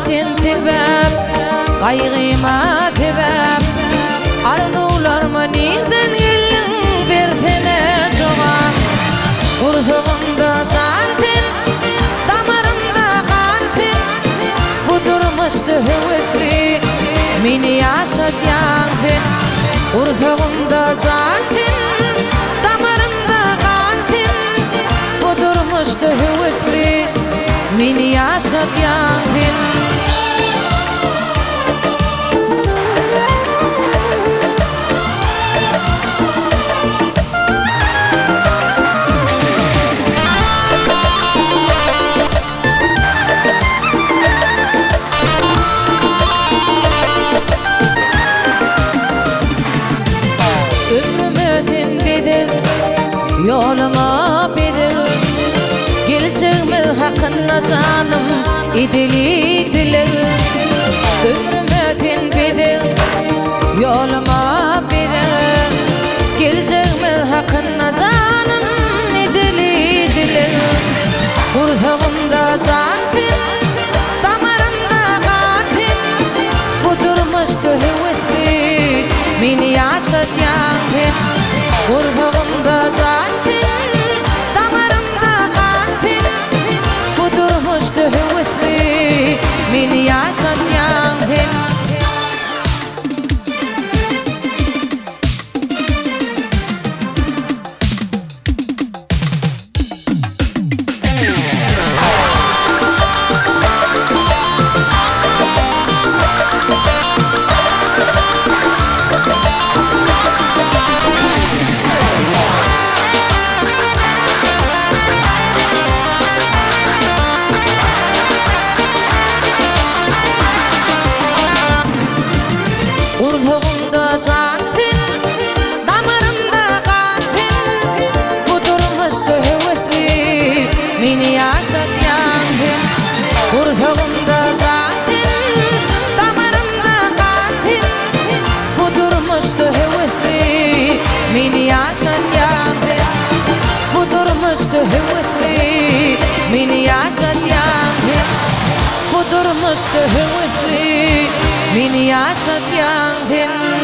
tebep, gaygıma tebep. Arzularıma nereden geldin bersene cevap. Kurduğumda cantin, damarımda kantin. Bu durmuştu hüvesli, meni yaşatyansın. Kurduğumda cantin, damarımda kantin. Bu durmuştu hüvesli, meni yaşatyansın. Yoluma bedel, geleceğimiz hakkında canım idili dile. Ömrümün bedel, yoluma bedel, geleceğimiz hakkında canım idili dile. Kurduğumda cantin, damarımda kantin. Bu durmuştu hüvesli, meni yaşatyansın. Kurduğumda cantin, damarımda kantin. Bu durmuştu hüvesli, meni yaşatyansın. Kurduğumda cantin, damarımda kantin. Bu durmuştu hüvesli, meni yaşatyansın. Kurduğumda cantin, damarımda kantin. Bu durmuştu hüvesli, meni yaşatyansın. Bu durmuştu hüvesli, meni yaşatyansın. Bu durmuştu hüvesli, meni yaşatyansın.